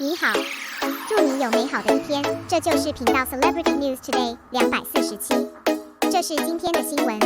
你好，祝你有美好的一天。这就是频道 Celebrity News Today 247。这是今天的新闻。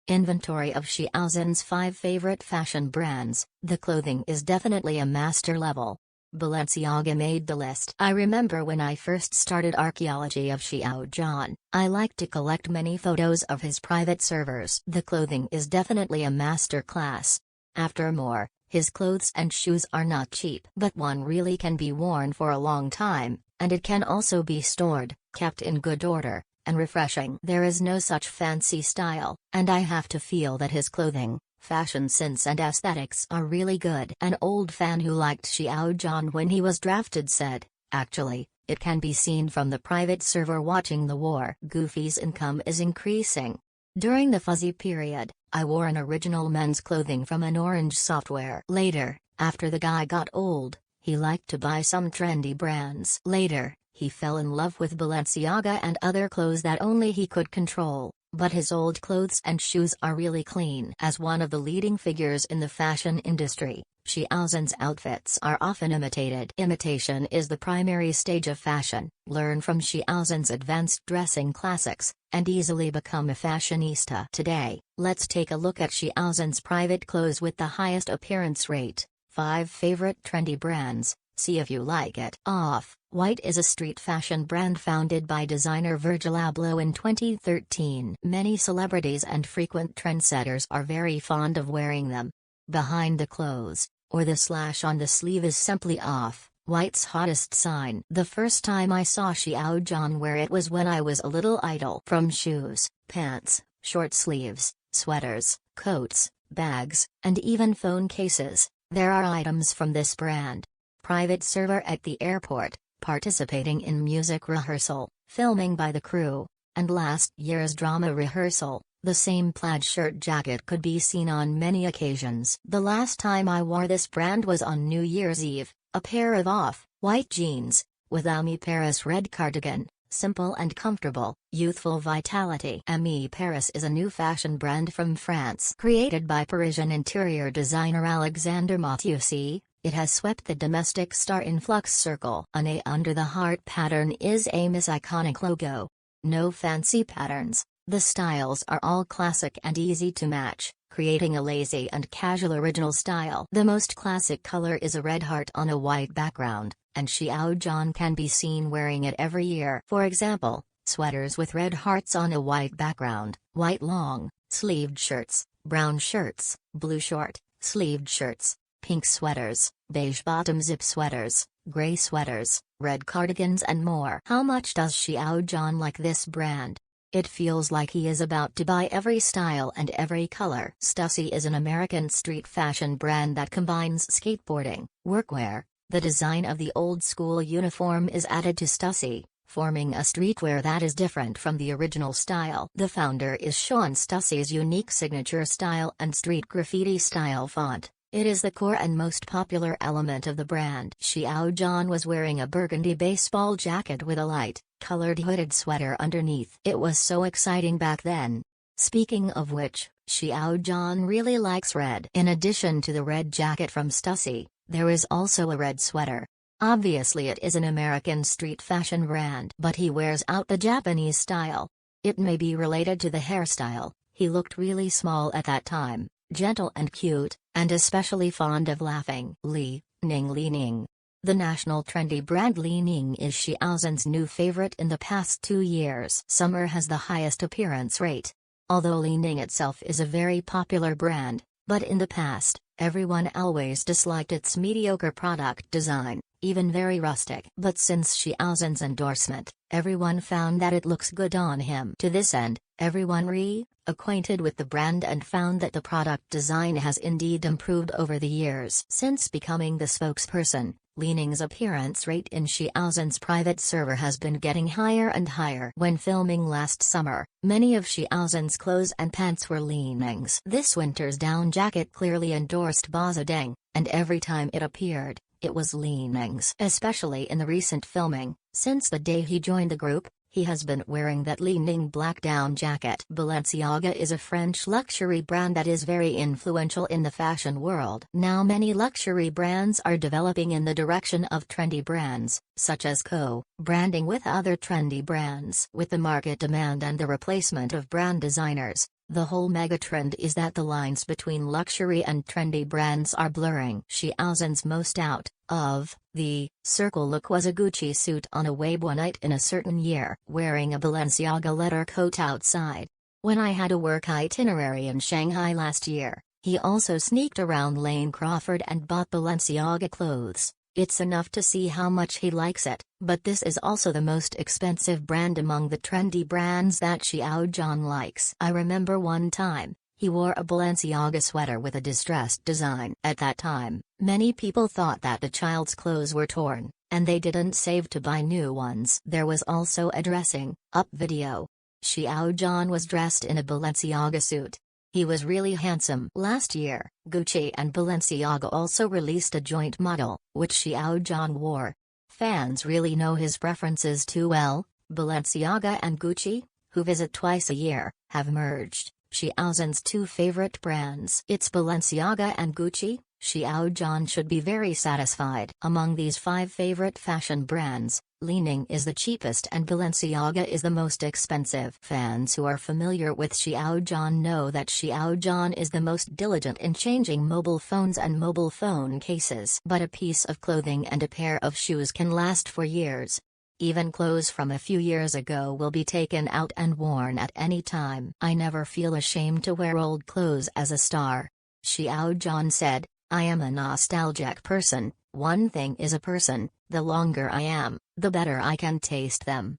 Inventory of Xiao Zhan's 5 favorite fashion brands. The clothing is definitely a master level. Balenciaga made the list. I remember when I first started archaeology of Xiao Zhan, I liked to collect many photos of his private servers. The clothing is definitely a master class. After more, his clothes and shoes are not cheap, but one really can be worn for a long time, and it can also be stored, kept in good order, and refreshing. There is no such fancy style, and I have to feel that his clothing, fashion sense and aesthetics are really good. An old fan who liked Xiao Zhan when he was drafted said, "Actually, it can be seen from the private server watching the war." Goofy's income is increasing. During the fuzzy period, I wore an original men's clothing from an orange software. Later, after the guy got old, he liked to buy some trendy brands. Later, he fell in love with Balenciaga and other clothes that only he could control, but his old clothes and shoes are really clean. As one of the leading figures in the fashion industry, Xiao Zhan's outfits are often imitated. Imitation is the primary stage of fashion. Learn from Xiao Zhan's advanced dressing classics, and easily become a fashionista. Today, let's take a look at Xiao Zhan's private clothes with the highest appearance rate. 5 favorite trendy brands. See if you like it. Off-White is a street fashion brand founded by designer Virgil Abloh in 2013. Many celebrities and frequent trendsetters are very fond of wearing them. Behind the clothes, or the slash on the sleeve, is simply Off-White's hottest sign. The first time I saw Xiao Zhan wear it was when I was a little idle. From shoes, pants, short sleeves, sweaters, coats, bags, and even phone cases, there are items from this brand. Private server at the airport, participating in music rehearsal, filming by the crew, and last year's drama rehearsal. The same plaid shirt jacket could be seen on many occasions. The last time I wore this brand was on New Year's Eve, a pair of off-white jeans, with Ami Paris red cardigan, simple and comfortable, youthful vitality. Ami Paris is a new fashion brand from France. Created by Parisian interior designer Alexander Matthieu. It has swept the domestic star influx circle. An A under the heart pattern is Ami's iconic logo. No fancy patterns, the styles are all classic and easy to match, creating a lazy and casual original style. The most classic color is a red heart on a white background, and Xiao Zhan can be seen wearing it every year. For example, sweaters with red hearts on a white background, white long-sleeved shirts, brown shirts, blue short-sleeved shirts, pink sweaters, beige bottom zip sweaters, gray sweaters, red cardigans and more. How much does Xiao Zhan like this brand? It feels like he is about to buy every style and every color. Stussy is an American street fashion brand that combines skateboarding, workwear. The design of the old-school uniform is added to Stussy, forming a streetwear that is different from the original style. The founder is Sean Stussy's unique signature style and street graffiti style font. It is the core and most popular element of the brand. Xiao Zhan was wearing a burgundy baseball jacket with a light-colored hooded sweater underneath. It was so exciting back then. Speaking of which, Xiao Zhan really likes red. In addition to the red jacket from Stussy, there is also a red sweater. Obviously it is an American street fashion brand, but he wears out the Japanese style. It may be related to the hairstyle. He looked really small at that time, gentle and cute, and especially fond of laughing. Li Ning. The national trendy brand Li Ning is Xiao Zhan's new favorite in the past 2 years. Summer has the highest appearance rate. Although Li Ning itself is a very popular brand, but in the past, everyone always disliked its mediocre product design, even very rustic. But since Xiao Zhan's endorsement, everyone found that it looks good on him. To this end, everyone acquainted with the brand and found that the product design has indeed improved over the years. Since becoming the spokesperson, Li Ning's appearance rate in Xiao Zhan's private server has been getting higher and higher. When filming last summer, many of Xiao Zhan's clothes and pants were Li Ning's. This winter's down jacket clearly endorsed Bazadeng, and every time it appeared, it was Li Ning's. Especially in the recent filming, since the day he joined the group, He has been wearing that leaning black down jacket. Balenciaga is a French luxury brand that is very influential in the fashion world. Now many luxury brands are developing in the direction of trendy brands, such as co-branding with other trendy brands. With the market demand and the replacement of brand designers, the whole megatrend is that the lines between luxury and trendy brands are blurring. Xiao Zhan's most out of the circle look was a Gucci suit on a Weibo night in a certain year, wearing a Balenciaga leather coat outside. When I had a work itinerary in Shanghai last year, he also sneaked around Lane Crawford and bought Balenciaga clothes. It's enough to see how much he likes it, but this is also the most expensive brand among the trendy brands that Xiao Zhan likes. I remember one time, he wore a Balenciaga sweater with a distressed design. At that time, many people thought that the child's clothes were torn, and they didn't save to buy new ones. There was also a dressing up video. Xiao Zhan was dressed in a Balenciaga suit. He was really handsome. Last year, Gucci and Balenciaga also released a joint model, which Xiao Zhan wore. Fans really know his preferences too well. Balenciaga and Gucci, who visit twice a year, have merged Xiao Zhan's two favorite brands. It's Balenciaga and Gucci. Xiao Zhan should be very satisfied. Among these 5 favorite fashion brands, Li-Ning is the cheapest and Balenciaga is the most expensive. Fans who are familiar with Xiao Zhan know that Xiao Zhan is the most diligent in changing mobile phones and mobile phone cases. But a piece of clothing and a pair of shoes can last for years. Even clothes from a few years ago will be taken out and worn at any time. I never feel ashamed to wear old clothes as a star. Xiao Zhan said, I am a nostalgic person. One thing is a person, the longer I am, the better I can taste them.